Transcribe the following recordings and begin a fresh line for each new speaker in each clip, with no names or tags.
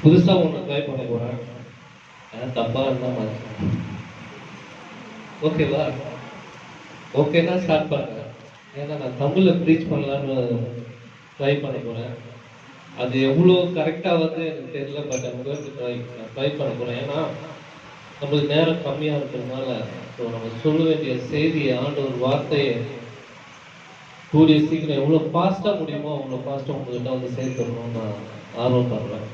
புதுசா ஒன்று ட்ரை பண்ண போறேன். தப்பா இருந்தா ஓகேவா? ஓகேனா ஸ்டார்ட் பண்ணுங்க. ஏன்னா நான் தமிழ்ல ப்ரீச் பண்ணலான்னு ட்ரை பண்ண போறேன். அது எவ்வளோ கரெக்டாக வந்து எனக்கு தெரியல, பட் ட்ரை பண்ண போறேன். ஏன்னா நம்மளுக்கு நேரம் கம்மியாக இருக்கிறதுனால ஸோ நம்ம சொல்ல வேண்டிய செய்தியை ஒரு வார்த்தையை கூடிய சீக்கிரம் எவ்வளோ ஃபாஸ்ட்டாக முடியுமோ அவ்வளோ ஃபாஸ்ட்டாக உங்கள்கிட்ட வந்து சேர்த்துக்கணும்னு நான் ஆர்வம் பண்ணுறேன்.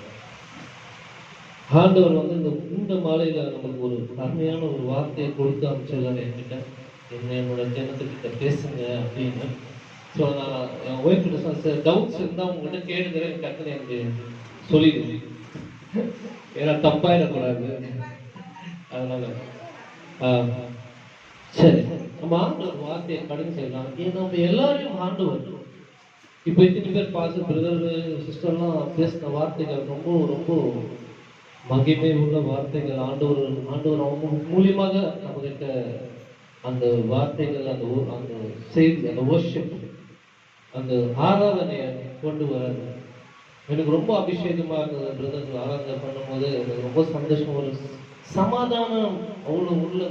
ஆண்டவர் வந்து இந்த மாலையில நமக்கு ஒரு அருமையான ஒரு வார்த்தையை கொடுத்து அமைச்சிருக்காரு என்கிட்ட. என்னோட ஜனத்துக்கிட்ட பேசுங்க அப்படின்னு. ஸோ நான் என் ஒய்ஃப் கிட்ட சொன்ன டவுட்ஸ் இருந்தால் உங்கள்கிட்ட கேளுங்கிறேன், டக்குன்னு எனக்கு சொல்லிடுது. ஏன்னா தப்பாயிடக்கூடாது, அதனால சரி நம்ம ஆண்டவர் வார்த்தையை கடந்து செய்யலாம். நம்ம எல்லாரையும் ஆண்டவர் இப்போ இத்தனை பேர் பார்த்து பிரதர் சிஸ்டர்லாம் பேசின வார்த்தைகள் ரொம்ப ரொம்ப மகிமை உள்ள வார்த்தைகள். ஆண்டவர் அவங்க மூலியமாக நம்மகிட்ட அந்த வார்த்தைகள், அந்த செய்தி, அந்த வர்ஷிப், அந்த ஆராதனையை கொண்டு வராது. எனக்கு ரொம்ப அபிஷேகமா இருந்தது பிரதர் ஆராதனை பண்ணும்போது. எனக்கு ரொம்ப சந்தோஷம், ஒரு சமாதானம் அவ்வளோ உள்ள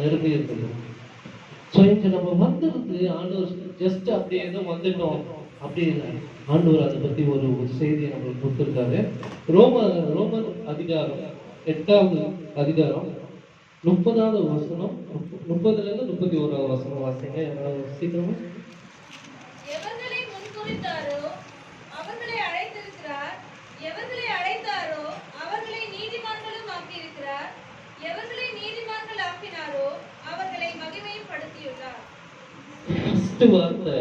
நெருங்கி இருக்குது. ஸோ இங்க நம்ம வந்திருந்து ஆண்டவர் ஜஸ்ட் அப்படியே ஏதோ வந்துட்டோம் அப்படி இல்லை. ஆண்டவர் அதை பத்தி ஒரு செய்தியை நம்மளுக்கு கொடுத்துருக்காரு. ரோமன் அதிகாரம் 8வது அதிகாரம் 30வது வசனம், 30ல இருந்து 31வது வசனம் வாசிங்க. சீக்கிரமா.
எவர்களை முன்குறித்தாரோ அவர்களை அழைத்திருக்கிறார், எவர்களை அழைத்தாரோ அவர்களை நீதிமான்களும் ஆக்கியிருக்கிறார், எவர்களை நீதிமான்கள் ஆக்கினாரோ அவர்களை மகிமைப்படுத்தியுள்ளார்.
ஃபர்ஸ்ட் வார்த்தை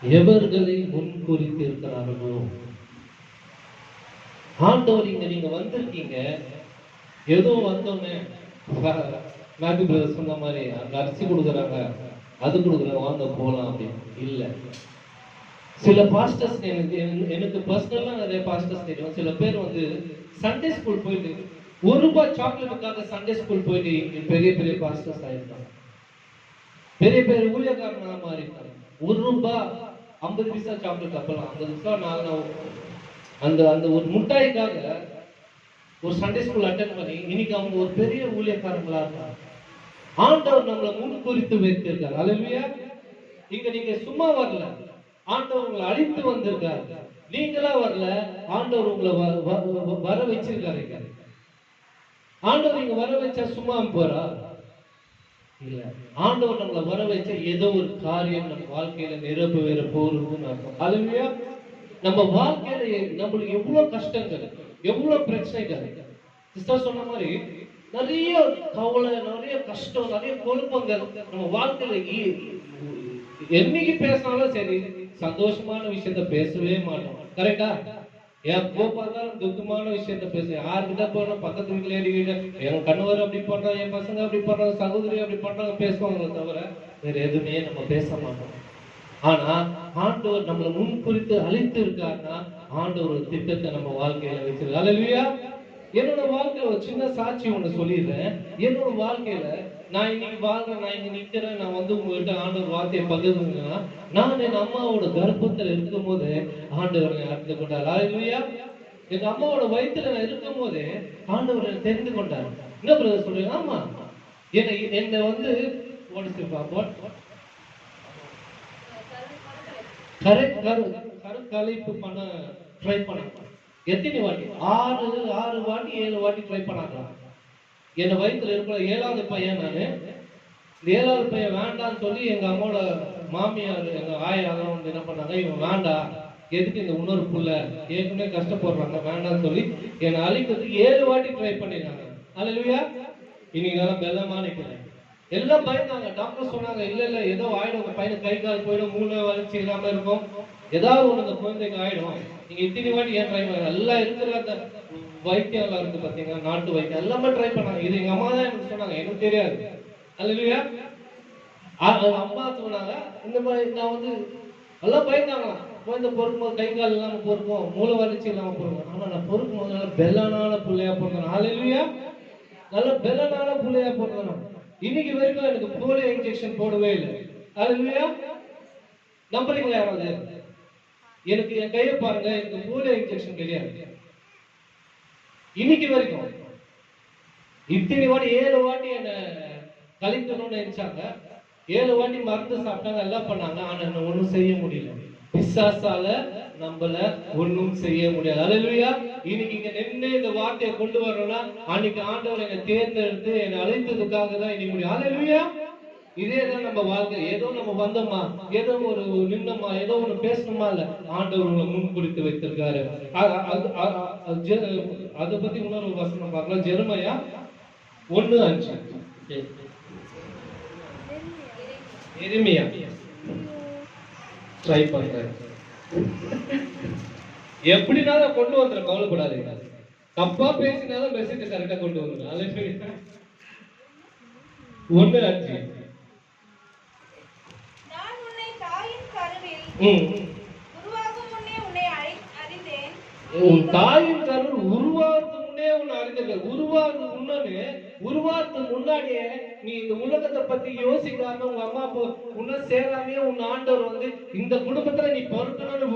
எவர்களை முன்குறித்திருக்கிறார்களோ. ஆண்டவர் இங்க நீங்க வந்திருக்கீங்க, ஏதோ வந்தோன்னே மேபி பிரதர் சொன்ன மாதிரி அங்க அரிசி கொடுக்குறாங்க, அது கொடுக்குறாங்க, வாங்க போகலாம் அப்படின்னு இல்லை. சில பாஸ்டர்ஸ் எனக்கு பர்சனலா நிறைய பாஸ்டர்ஸ் தெரியும். சில பேர் வந்து சண்டே ஸ்கூல் போயிட்டு ₹1 சாக்லேட்டுக்காக சண்டே ஸ்கூல் போயிட்டு பெரிய பெரிய பாஸ்டர்ஸ் ஆயிருக்காங்க, பெரிய பெரிய ஊழியக்காரனாக மாறிட்டாங்க. ₹1 50 பைசா சாக்லேட், அப்பெல்லாம் 50 பைசா நான் அந்த அந்த ஒரு முட்டாய்க்காக ஒரு சண்டே ஸ்கூல் அட்டென்ட் பண்ணி இன்னைக்கு அவங்க ஒரு பெரிய ஊழியக்காரங்களா இருக்காங்க. ஆண்டவர் நம்மளை முன்குறித்து வைத்திருக்கார். அல்லேலூயா. இங்க நீங்க சும்மா வரல, ஆண்டவர் உங்களை அழைத்து வந்திருக்காரு. நீங்களா வரல, ஆண்டவர் உங்களை வர வச்சிருக்காரு. ஆண்டவர் இங்க வர வச்சா சும்மா போறா இல்ல. ஆண்டவர் நம்மளை வர வச்ச ஏதோ ஒரு காரியம் நம்ம வாழ்க்கையில நிரப்ப போறதுன்னு அர்த்தம். அல்லேலூயா. நம்ம வாழ்க்கையில நம்மளுக்கு எவ்வளவு கஷ்டங்கள், எவ்வளவு பிரச்சனைகள், சிஸ்டர் சொன்ன மாதிரி நிறைய கவலை, நிறைய கஷ்டம், நிறைய குழப்பங்கள் நம்ம வாழ்க்கையில என்னைக்கு பேசினாலும் சரி சந்தோஷமான விஷயத்த பேசவே மாட்டோம். கரெக்டா? எப்போ பார்த்தாலும் துக்கமான விஷயத்த பேச, யாருக்கிட்ட போறோம், பக்கத்து வீட்டுல ஏறிக்கிட்ட என் கணவர் அப்படி பண்றாங்க, என் பசங்க அப்படி பண்றாங்க, சகோதரி அப்படி பண்றாங்க பேசுவாங்க தவிர வேற எதுவுமே நம்ம பேச மாட்டோம். ஆனா ஆண்டவர் நம்மளை முன்குறித்து அழைத்து இருக்காருன்னா ஆண்டவர் திட்டத்தை நம்ம வாழ்க்கையில வச்சிருக்காரு. அல்லேலூயா. என்னோட வாழ்க்கையில ஒரு சின்ன சாட்சி ஒண்ணு சொல்லிடுறேன். என்னோட வாழ்க்கையில நான் இன்னைக்கு வாழ்றேன், நான் இங்க நிக்கிறேன், நான் வந்து உங்ககிட்ட ஆண்டவர் வார்த்தையை பகிர்ந்துங்கன்னா நான் என் அம்மாவோட கர்ப்பத்துல இருக்கும் போது ஆண்டவர் அறிந்து கொண்டார். அல்லேலூயா. எங்க அம்மாவோட வயிற்றுல நான் இருக்கும் போது ஆண்டவர் தெரிந்து கொண்டார். என்ன பிரதர் சொல்றீங்க? ஆமா, என்னை வந்து கருக்கலைப்பு பண்ண ட்ரை பண்ண எத்தனை வாட்டி? 6 வாட்டி 7 வாட்டி ட்ரை பண்ணாங்க. என் வயிற்றுல இருக்கிற 7வது பையன் நானு. இந்த 7வது பையன் வேண்டான்னு சொல்லி எங்க அம்மாவோட மாமியார், எங்க ஆயாலாம் வந்து என்ன பண்ணாங்க, இவன் வேண்டாம், எதுக்கு இந்த இன்னொரு புள்ள ஏற்கனவே கஷ்டப்படுறாங்க, வேண்டாம்னு சொல்லி என்னை அழிக்கிறதுக்கு 7 வாட்டி ட்ரை பண்ணிருக்காங்க. அல்லேலூயா. இன்னைக்கு நல்லா பெல்லமா நிக்கிறேன். எல்லாம் பயந்தாங்க. டாக்டர் சொன்னாங்க இல்ல இல்ல ஏதோ ஆயிடும், உங்க பையனுக்கு கை கால் போயிடும், மூளை வளர்ச்சி இல்லாம இருக்கும், ஏதாவது ஒண்ணு அந்த குழந்தைக்கு ஆயிடும். நீங்க இத்தனை வாட்டி ஏன் ட்ரை பண்ண, எல்லாம் இருக்கிற அந்த வைத்தியம் எல்லாம் இருக்கு பாத்தீங்கன்னா, நாட்டு வைத்தியம் எல்லாமே ட்ரை பண்ணாங்க. இது எங்க அம்மா தான் எனக்கு சொன்னாங்க, எனக்கு தெரியாது. அல்லேலூயா. அம்மா சொன்னாங்க இந்த மாதிரி. நான் வந்து எல்லாம் பயந்தாங்களாம், குழந்தை பொறுக்கும்போது கை கால் இல்லாம பொறுக்கும், மூளை வளர்ச்சி இல்லாம பொறுக்கும். ஆனா நான் பொறுக்கும் போது நல்லா பெல்லனான பிள்ளையா பொறுத்தேன். அல்லேலூயா. நல்ல பெல்லனான பிள்ளையா பொறுத்தேன். இன்னைக்கு வரைக்கும் எனக்கு போலியோ இன்ஜெக்ஷன் போடவே இல்லை. அல்லேலூயா. நம்புறீங்களா யாராவது? எனக்கு என் கையை பாருங்க, எனக்கு போலியோ இன்ஜெக்ஷன் கிடையாது. இன்னைக்கு வரைக்கும் இத்தனை வாட்டி 7 வாட்டி என்ன கழிக்கணும்னு நினைச்சாங்க. 7 வாட்டி மருந்து சாப்பிட்டாங்க, எல்லாம் பண்ணாங்க. ஆனா என்ன ஒண்ணும் செய்ய முடியல. பிசாசால நம்மள ஒண்ணும் செய்ய முடியாது. அல்லேலூயா. இன்னைக்கு இங்க நின்று இந்த வார்த்தையை கொண்டு வரணும்னா அன்னைக்கு ஆண்டவர் என்னை தேர்ந்தெடுத்து என்னை அழைத்ததுக்காக தான் இன்னைக்கு முடியும். அல்லேலூயா. இதேதான் நம்ம வாழ்க்கை. ஏதோ நம்ம வந்தோமா, ஏதோ ஒரு நின்னோமா, ஏதோ ஒண்ணு பேசணுமா, இல்ல ஆண்டவர் உங்களை முன்குறித்து வைத்திருக்காரு. அதை பத்தி இன்னொரு வசனம் பார்க்கலாம். ஜெரமையா 1:5. எரேமியா ட்ரை பண்றேன். எப்படினாலும் கொண்டு வந்துற, கவலைப்படாதீங்க. தப்பா பேசினாலும் மெசேஜ் கரெக்டா கொண்டு வந்துடும். 1:5.
நான் உன்னை தாயின் கருவில் உருவாகும் முன்னே உன்னை அறிந்தேன்.
உன் தாயின் கருவில் உருவாகிறதுக்கு முன்னே உன்னை அறிந்திருக்க. உருவாகிறதுக்கு முன்னாடியே நீ இந்த உலகத்தை பத்தி யோசிக்காம உங்க அம்மா அப்பா உன்ன சேராமே உன் ஆண்டவர் வந்து இந்த குடும்பத்துல நீ பொறுக்கணும்னு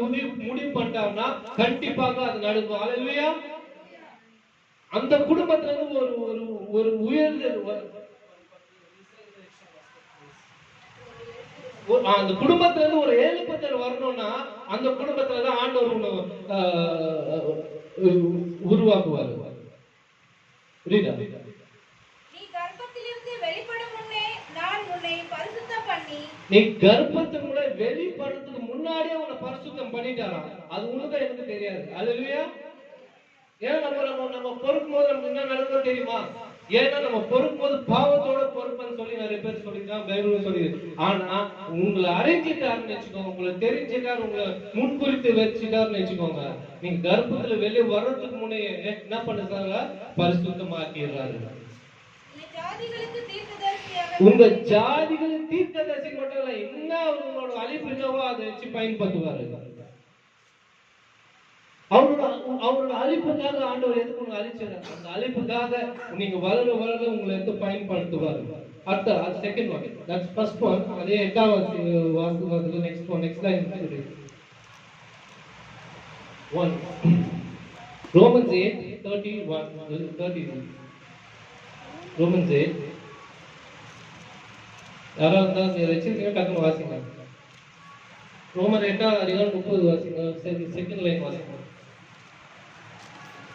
முடிவு பண்ணிட்டாங்கன்னா கண்டிப்பாக அது நடக்கும். அல்லேலூயா. அந்த குடும்பத்துல இருந்து ஒரு உயர்தல், அந்த குடும்பத்துல இருந்து ஒரு எழுப்புதல் வரணும்னா அந்த குடும்பத்துலதான் ஆண்டவர் உருவாக்குவார். புரியுதா?
நீ கர்ப்பத்திலிருந்து வெளிப்படும் முன்னே நான் உன்னை பரிசுத்தம் பண்ணி.
நீ கர்ப்பத்துக்கு முன்னாடி வெளிப்படுறதுக்கு முன்னாடியே உன்னை பரிசுத்தம் பண்ணிட்டாராம். அது உனக்கு எனக்கு தெரியாது. அல்லேலூயா. ஏன் நம்ம பொறுக்கும் போது நமக்கு என்ன நடக்கும் தெரியுமா? ஏன்னா நம்ம பொறுக்கும் போது பாவத்தோட பொறுப்புன்னு சொல்லி நிறைய பேர் சொல்லிருக்காங்க, பைபிள் சொல்லி. ஆனா உங்களை அரைஞ்சிட்டாருன்னு வச்சுக்கோங்க, உங்களை தெரிஞ்சுட்டாரு, உங்களை முன்குறித்து வச்சுட்டாருன்னு வச்சுக்கோங்க, நீங்க கர்ப்பத்துல வெளியே வர்றதுக்கு முன்னே என்ன பண்ணுறாங்க? பரிசுத்தமாக்கிடுறாரு. உங்க ஜாதிகளுக்கு தீர்க்கதரிசி மட்டும் இல்ல, என்ன உங்களோட அழிப்பு என்னவோ அதை வச்சு பயன்படுத்துவாரு. அவரோட அழிப்புக்காக ஆண்டவர் எதுக்கு உங்களை அழிச்சாரு? அந்த அழிப்புக்காக நீங்க வளர உங்களை எடுத்து பயன்படுத்துவார். அடுத்த second one, that's first one. அதே 8வது வாசகத்துல நெக்ஸ்ட் லைன் 1 Romans 8:31. Romans 8. யாராவது வச்சிருக்கீங்க டக்குனு வாசிங்க. ரோமர் 8:30 வாசிங்க. செகண்ட் லைன் வாசிங்க.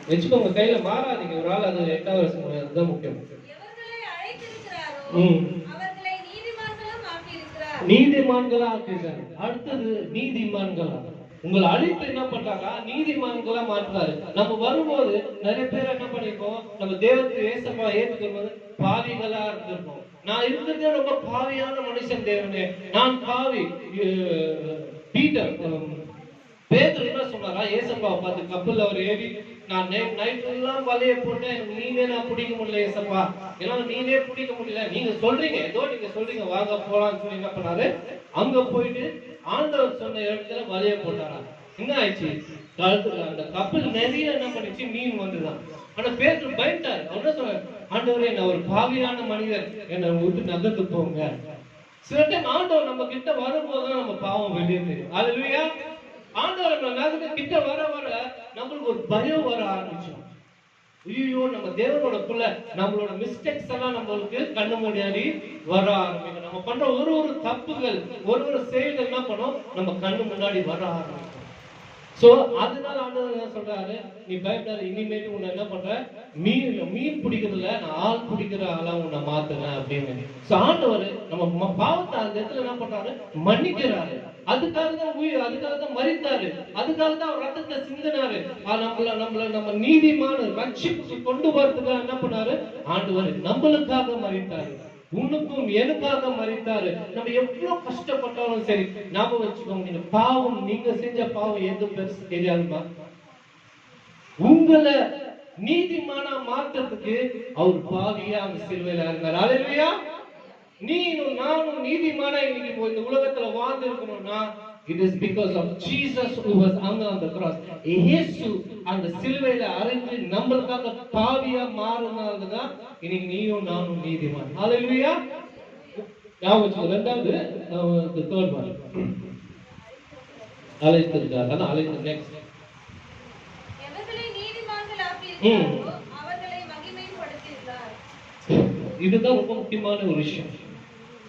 வச்சுக்கோங்க, கையில மாறாதீங்க. ஒரு ஆள் அது 8வது வருஷம், அதுதான் முக்கியம். நீதிமான்களா ஆக்கியிருக்காரு. அடுத்தது நீதிமான்களா. உங்களை அழித்து என்ன பண்றாங்க? நீதிமான்களா மாற்றுறாரு. நம்ம வரும்போது நிறைய பேர் என்ன பண்ணிருக்கோம்? நம்ம தேவத்தை ஏசப்பா ஏற்றுக்கும்போது பாவிகளா இருந்திருக்கோம். நான் இருக்கிறதே ரொம்ப பாவியான மனுஷன் தேவனே, நான் பாவி. பேதுரு என்ன சொன்னாரா? ஏசப்பாவை பார்த்து கப்பல்ல அவர் ஏறி, நான் நைட் எல்லாம் வலைய போட்டேன், எனக்கு நீனே நான் பிடிக்க முடியல ஏசப்பா, எல்லாம் நீனே பிடிக்க முடியல, நீங்க சொல்றீங்க, ஏதோ நீங்க சொல்றீங்க, வாங்க போலான்னு சொல்லி என்ன பண்ணாரு? அங்க போயிட்டு ஆண்டவர் சொன்ன இடத்துல வலைய போட்டாரா. என்ன ஆயிடுச்சு? அந்த கப்பல் நிறைய என்ன பண்ணிச்சு? மீன் வந்துதான். ஆனா பேதுரு பயந்தாரு. அவர் என்ன சொன்னார்? ஆண்டவரே, நான் ஒரு பாவியான மனிதர், என்னை விட்டு நகர்ந்து போங்க. சில டைம் ஆண்டவர் நம்ம கிட்ட வரும்போதுதான் நம்ம பாவம் வெளியே தெரியும். அல்லேலூயா. ஆண்டவர் நம்ம நகர்ந்து கிட்ட வர நம்மளுக்கு ஒரு பயம் வர ஆரம்பிச்சோம். ஐயோ, நம்ம தேவனோட புள்ள, நம்மளோட மிஸ்டேக்ஸ் எல்லாம் நம்மளுக்கு கண்ணு முன்னாடி வர ஆரம்பிக்கும். நம்ம பண்ற ஒரு தப்புகள், ஒரு செயல்கள் என்ன பண்ணோம்? நம்ம கண்ணு முன்னாடி வர ஆரம்பிக்கும். சோ அதனால ஆண்டவர் என்ன சொல்றாரு? நீ பயப்படாத, இனிமேட்டு உன்னை என்ன பண்ற? மீன் பிடிக்கிறதுல நான் ஆள் பிடிக்கிற ஆளா உன்னை மாத்துறேன் அப்படின்னு. சோ ஆண்டவர் நம்ம பாவத்தை அந்த இடத்துல என்ன பண்றாரு? மன்னிக்கிறாரு. அதுக்காக தான் மரித்தாரு. அதுக்காக தான் அவர் ரத்தத்தை சிந்தினாரு. நம்ம நீதிமான ரட்சிப்புக்கு கொண்டு வரதுக்காக என்ன பண்ணாரு? ஆண்டவர் நம்மளுக்காக மரித்தாரு, உனக்கும் எனக்காக மரித்தாரு. நம்ம எவ்வளவு கஷ்டப்பட்டாலும் சரி, ஞாபகம் வச்சுக்கோங்க, நீங்க பாவம், நீங்க செஞ்ச பாவம் எது பெருசு தெரியாதுமா? உங்களை நீதிமானா மாற்றத்துக்கு அவர் பாவியா அந்த சிலுவையில இருந்தார். அல்லேலூயா. நீனும் நானும் நீதிமானா இன்னைக்கு இந்த உலகத்துல வாழ்ந்து இருக்கணும்னா, it is because of Jesus who was hung on the cross. இயேசு அந்த சிலுவையில அறைந்து நம்மளுக்காக பாவியா மாறினதுதான் இன்னைக்கு நீயும் நானும் நீதிமான். அல்லேலூயா. இரண்டாவது தேர்ட் ஒன், அழைத்திருக்கார். அதான் அழைத்து நெக்ஸ்ட்.
எவர்களை நீதிமான்களாக்கியிருக்கிறாரோ
இதுதான் ரொம்ப முக்கியமான ஒரு விஷயம்.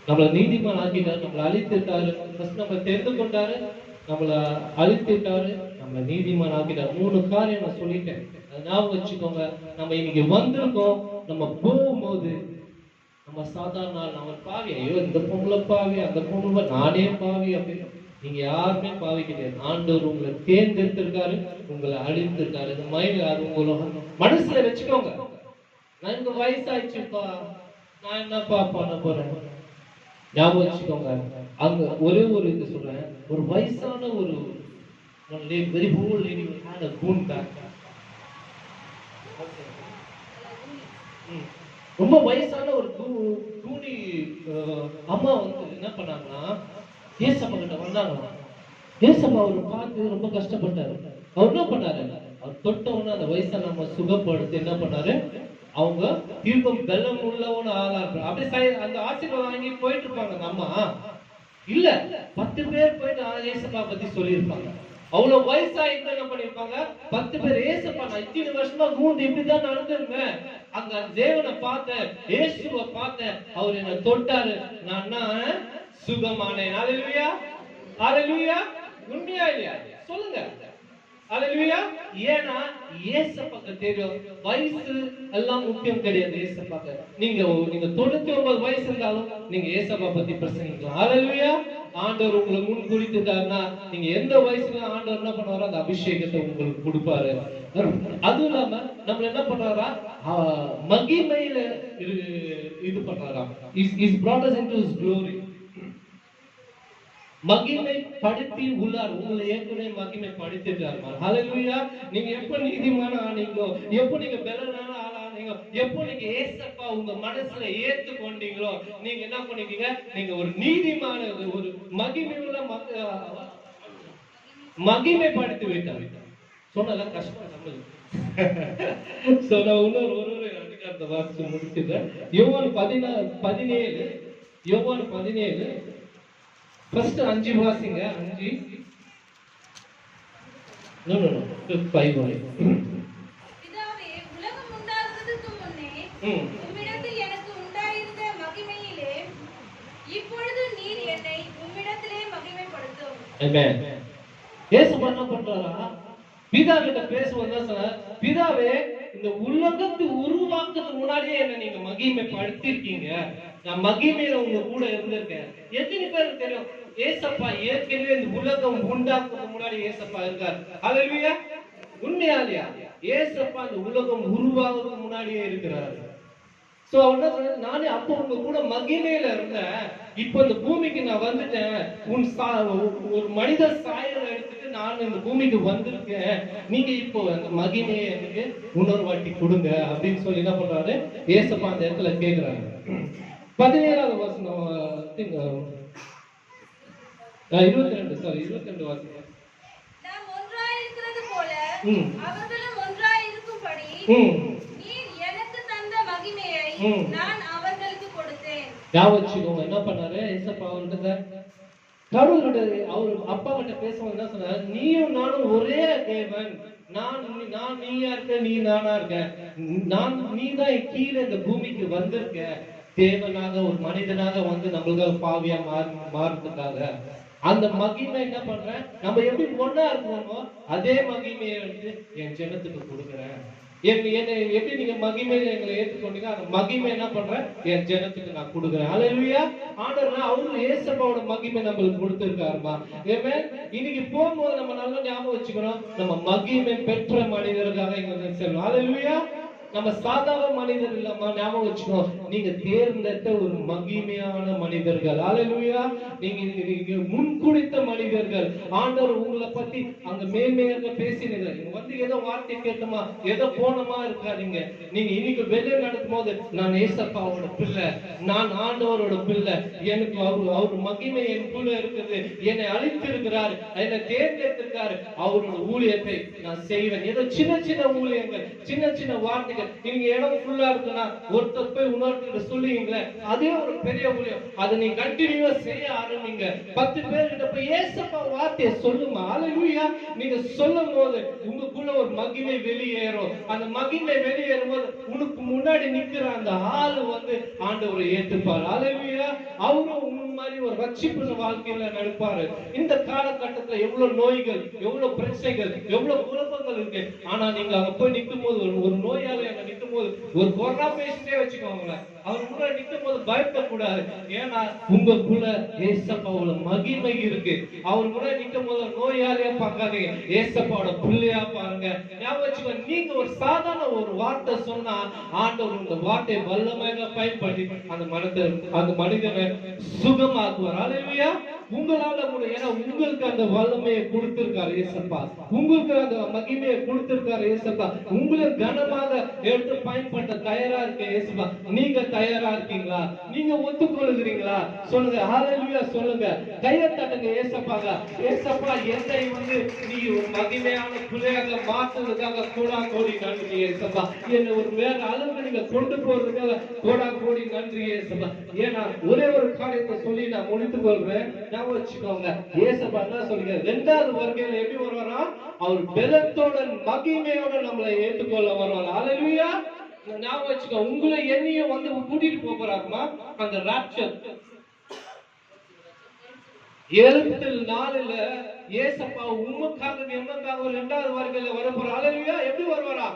நம்மளை நீதிமான் ஆக்கிட்டாரு, நம்மளை அழித்துட்டாரு. ஃபர்ஸ்ட் நம்ம தெரிந்து கொண்டாரு, நம்மளை அழித்துட்டாரு, நம்மளை நீதிமான் ஆக்கிட்டாரு. 3 காரியம் நான் சொல்லிட்டேன். அதை ஞாபகம் வச்சுக்கோங்க. நம்ம இன்னைக்கு வந்திருக்கோம். நம்ம போகும்போது நம்ம சாதாரண நாள் நம்ம பாவி, ஐயோ இந்த பொம்பளை பாவி, அந்த பொம்பளை நானே பாவி அப்படின்னு நீங்க யாருமே பாவி கிடையாது. ஆண்டவர் உங்களை தேர்ந்தெடுத்திருக்காரு, உங்களை அழித்திருக்காரு. இந்த மைண்ட் அது உங்களோட மனசுல வச்சுக்கோங்க. நான் இந்த வயசாயிடுச்சுப்பா, நான் என்னப்பா பண்ண போறேன்? ஞாபகம் வச்சுக்கோங்க. அங்க ஒரே ஒரு இது சொல்றேன். ஒரு வயசான ஒரு very old lady had a bone back. ரொம்ப வயசான ஒரு கூனி அம்மா வந்து என்ன பண்ணாங்கன்னா, ஏசப்பா கிட்ட வந்தாங்களா. ஏசப்பா அவரை பார்த்து ரொம்ப கஷ்டப்பட்டாரு. அவர் என்ன பண்ணாரு, அவர் தொட்ட உடனே அந்த வயசான அம்மா சுகப்படுத்தி என்ன பண்ணாரு, அவங்க தீர்க்கம் பெல்லம் உள்ளவன ஆளா இருப்பாங்க. அப்படியே அந்த ஆசீர்வாதம் வாங்கி போயிட்டு இருப்பாங்க. அந்த அம்மா இல்ல 10 பேர் போயிட்டு ஏசப்பா பத்தி சொல்லியிருப்பாங்க. அவ்வளவு வயசாயிட்டு என்ன பண்ணிருப்பாங்க, 10 பேர் ஏசப்பா நான் இத்தனை வருஷமா கூண்டு இப்படிதான் நடந்திருந்தேன், அங்க தேவனை பார்த்தேன், இயேசுவை பார்த்தேன், அவர் என்ன தொட்டாரு, நான் சுகமானேன். ஹல்லேலூயா, ஹல்லேலூயா. உண்மையா இல்லையா சொல்லுங்க. ஹல்லேலூயா. ஏன்னா ஏசப்பாக்கு தெரியும் வயசு எல்லாம் முக்கியம் கிடையாது. ஏசப்பாக்கு நீங்க 99 வயசு இருந்தாலும் நீங்க ஏசப்பா பத்தி பிரசங்கிக்கலாம். ஹல்லேலூயா. ஆண்டவர் உங்களை முன் குறித்துட்டாருன்னா நீங்க எந்த வயசுல ஆண்டவர் என்ன பண்ணுவாரோ அந்த அபிஷேகத்தை உங்களுக்கு கொடுப்பாரு. அதுவும் இல்லாம நம்ம என்ன பண்றாரா, மகிமையில இது பண்றாராம். Is brought us into his glory. மகிமை படுத்தி உள்ளார். உங்களை ஏற்கனவே மகிமை படுத்திட்டார். ஹல்லேலூயா. நீங்க எப்ப நீதிமான ஆனீங்களோ, எப்ப நீங்க பெலனான ஆளானீங்க, எப்போ நீங்க ஏசப்பா உங்க மனசுல ஏத்துக்கொண்டீங்களோ, நீங்க என்ன பண்ணிட்டீங்க, நீங்க ஒரு நீதிமான ஒரு மகிமை உள்ள மகிமை படுத்தி விட்டார். சொன்னதெல்லாம் கஷ்டம் தமிழ். நான் ஒரு அதிகாரத்தை வாசிச்சு முடிச்சுட்டேன். யோவான் 17 யோவான் 17 ஃபர்ஸ்ட் 5 வாசிங்க. 5 நோ 5 வரை.
பிதாவே, உலகம் உண்டாகுவதற்கு முன்னே உம்மிடத்தில் எனக்கு உண்டாயிருந்த மகிமையிலே இப்பொழுது நீர் என்னை உம்மிடத்திலே மகிமைப்படுத்தும்.
ஆமென். இயேசு என்ன பண்றாரா, பிதா கிட்ட பேசுவதா சொன்னார், பிதாவே இந்த உலகத்தை உருவாக்குறதுக்கு முன்னாடியே என்ன நீங்க மகிமைப்படுத்திருக்கீங்க, நான் மகிமையில உங்க கூட இருந்திருக்கேன். எத்தனை பேருக்கு தெரியும் ஏசப்பா ஏற்கனவே இந்த உலகம் உண்டாக்குறதுக்கு முன்னாடி ஏசப்பா இருக்கார். ஹல்லேலூயா. உண்மையா இல்லையா? ஏசப்பா இந்த உலகம் உருவாகுறதுக்கு முன்னாடியே இருக்கிறார். சோ நானே அப்போ உங்க கூட மகிமையில இருந்தேன், இப்போ இந்த பூமிக்கு நான் வந்துட்டேன், ஒரு மனித சாயலை எடுத்துட்டு நான் இந்த பூமிக்கு வந்திருக்கேன், நீங்க இப்போ அந்த மகிமையை எனக்கு இன்னொரு வாட்டி கொடுங்க அப்படின்னு சொல்லி என்ன பண்றாரு ஏசப்பா அந்த இடத்துல கேட்கிறாரு. 17வது வசனம் 22 வாசிங்க.
நாம் ஒன்றாய் இருக்கிறது போல அவர்களும் ஒன்றாய் இருக்கும்படி நீர் எனக்கு தந்த மகிமையை நான் அவர்களுக்கு கொடுத்தேன்.
ஞாபகம் என்ன பண்ணாரு ஏசப்பா அவர்கிட்ட, கடவுள்கிட்ட அவர் அப்பா கிட்ட பேசும்போது என்ன சொன்னாரு, நீயும் நானும் ஒரே தேவன், நான் நீயா இருக்க, நீ நானா இருக்க, நீ தான் கீழே இந்த பூமிக்கு வந்திருக்க தேவனாக ஒரு மனிதனாக வந்து நம்மளுக்காக பாவியா மாறுறதுக்காக. அந்த மகிமை என்ன பண்றேன், நம்ம எப்படி ஒன்னா இருக்கோமோ அதே மகிமையை வந்து என் ஜனத்துக்கு கொடுக்குறேன். என்னை எப்படி நீங்க மகிமையில எங்களை ஏற்றுக்கொண்டீங்க, அந்த மகிமை என்ன பண்றேன் என் ஜனத்துக்கு நான் கொடுக்குறேன். ஹல்லேலூயா. ஆண்டவர் அவரு ஏசப்பாவோட மகிமை நம்மளுக்கு கொடுத்திருக்காருமா. ஆமென். இன்னைக்கு போகும்போது நம்ம நல்லா ஞாபகம் வச்சுக்கணும், நம்ம மகிமை பெற்ற மனிதர்களாக இங்க செல்லும். ஹல்லேலூயா. நம்ம சாதாரண மனிதர் இல்லாம ஞாபகம் வச்சுக்கணும், நீங்க தேர்ந்தெடுத்த ஒரு மகிமையான மனிதர்கள். ஹல்லேலூயா. நீங்க முன்குறித்த மனிதர்கள். ஆண்டவர் உங்களை பத்தி அங்க மேன்மையாக பேசினீங்க. நீங்க வந்து ஏதோ வார்த்தை கேட்டோமா ஏதோ போனமா இருக்காதீங்க. நீங்க இன்னைக்கு வெளியே நடக்கும் போது நான் ஏசப்பாவோட பிள்ளை, நான் ஆண்டவரோட பிள்ளை, எனக்கு அவர் மகிமை எனக்குள்ள இருக்குது, என்னை அழைத்திருக்கிறார், என்னை தேர்ந்தெடுத்திருக்காரு, அவரோட ஊழியத்தை நான் செய்வேன். ஏதோ சின்ன சின்ன ஊழியங்கள், சின்ன சின்ன வார்த்தைகள் நீங்க இடம் ஃபுல்லா இருக்குன்னா ஒருத்தர் போய் இன்னொருத்தர் சொல்லுவீங்களே, அதே ஒரு பெரிய ஊழியம். அதை நீங்க கண்டினியூவா செய்ய ஆரம்பிங்க. 10 பேர்கிட்ட போய் ஏசப்பா வார்த்தையை சொல்லுமா. ஹalleluya. நீங்க சொல்லும் போது உங்களுக்குள்ள ஒரு மகிமை வெளியேறும். அந்த மகிமை வெளியேறும் போது உனக்கு முன்னாடி நிக்கிற அந்த ஆளு வந்து ஆண்டவரை ஏத்துப்பார். ஹalleluya. அவரும் உங்க மாதிரி ஒரு ரட்சிப்பு வாழ்க்கையில நடப்பாரு. இந்த காலகட்டத்துல எவ்வளவு நோய்கள், எவ்வளவு பிரச்சனைகள், எவ்வளவு குழப்பங்கள் இருக்கு. ஆனா நீங்க அங்க போய் நிற்கும் போது ஒரு நோயாளி அங்க நிற்கும் போது ஒரு கொரோனா பேஷண்டே வச்சுக்கோங்களேன், அவர் கூட நிற்கும் போது பயப்படக்கூடாது. ஏன்னா உங்களுக்குள்ள ஏசப்பாவோட மகிமை இருக்கு. அவர் கூட நிற்கும் போது நோயாளியா பார்க்காதீங்க, ஏசப்பாவோட பிள்ளையா பாருங்க. ஞாபகம் வச்சுக்கோ, நீங்க ஒரு சாதாரண ஒரு வார்த்தை சொன்னா ஆண்டவர் இந்த வார்த்தையை வல்லமையாக பயன்படுத்தி அந்த மனிதனை சுகமாக்குவார். ஹalleluya. உங்களால கூட, ஏன்னா உங்களுக்கு அந்த வல்லமையை கொடுத்திருக்காரு ஏசப்பா, உங்களுக்கு அந்த மகிமையை கொடுத்திருக்காரு ஏசப்பா. உங்களை கனமாக எடுத்து பயன்படுத்த தயாரா இருக்க ஏசப்பா. நீங்க தயாரா இருக்கீங்களா? நீங்க ஒத்துக்கொள்கிறீங்களா? சொல்லுங்க ஹalleluya. சொல்லுங்க, கையை தட்டுங்க ஏசப்பாங்க. ஏசப்பா, என்னை வந்து நீ ஒரு மகிமையான பிள்ளையாக மாற்றுவதற்காக கோடா கோடி நன்றி ஏசப்பா. என்னை ஒரு வேற அளவுக்கு நீங்க கொண்டு போறதுக்காக கோடா கோடி நன்றி ஏசப்பா. ஏன்னா ஒரே ஒரு காரியத்தை சொல்லி நான் முடித்துக் கொள்றேன். ஞாபகம் வச்சுக்கோங்க, ஏசப்பா என்ன சொல்லுங்க, 2வது வருகையில எப்படி வருவாரா? அவர் பலத்தோட மகிமையோட நம்மளை ஏற்றுக்கொள்ள வருவார். ஹalleluya. ஞாபகம் வச்சுக்கோ, உங்களை என்னையும் வந்து கூட்டிட்டு போறாருமா அந்த ராப்சர். 74ல ஏசப்பா உமக்காக எமக்காக 2வது வருகையில வரப்போறார். ஹalleluya. எப்படி வருவாரா?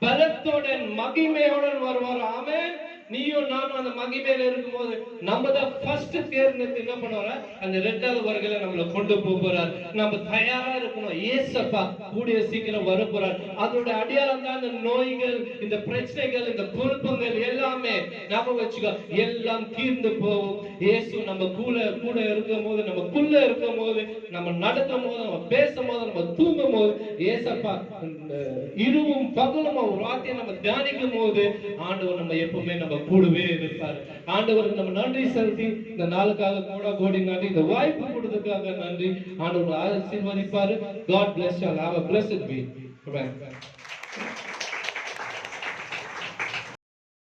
பலத்தோட மகிமையோட வருவார். ஆமென். நீயும் நானும் அந்த மகிமையில இருக்கும்போது நம்ம தான் ஃபர்ஸ்ட் தேர்ந்தெடுத்து என்ன பண்ணுவாரா? அந்த 2வது வருகையில நம்மளை கொண்டு போறார். நம்ம தயாரா இருக்கணும். ஏசப்பா கூடிய சீக்கிரம் வரப்போறார். அதோட அடையாளம் தான் இந்த நோய்கள், இந்த பிரச்சனைகள், இந்த குழப்பங்கள் எல்லாமே. ஞாபகம் வச்சுக்கோ, எல்லாம் தீர்ந்து போகும். இயேசு நம்ம கூட இருக்கும் போது, நமக்குள்ள இருக்கும் போது, நம்ம நடக்கும் போது, நம்ம பேசும் போது, நம்ம தூங்கும் போது, ஏசப்பா இரவும் பகலும் ஒரு வார்த்தையை நம்ம தியானிக்கும் போது ஆண்டவர் நம்ம எப்பவுமே நம்ம கூடவே இருப்பார். ஆண்டவருக்கு நம்ம நன்றி செலுத்தி இந்த நாளுக்காக கோடா கோடி நன்றி, இந்த வாய்ப்பு கொடுத்ததுக்காக நன்றி. ஆண்டவர் ஆசீர்வதிப்பாரு. God bless you all. Have a blessed week. Amen.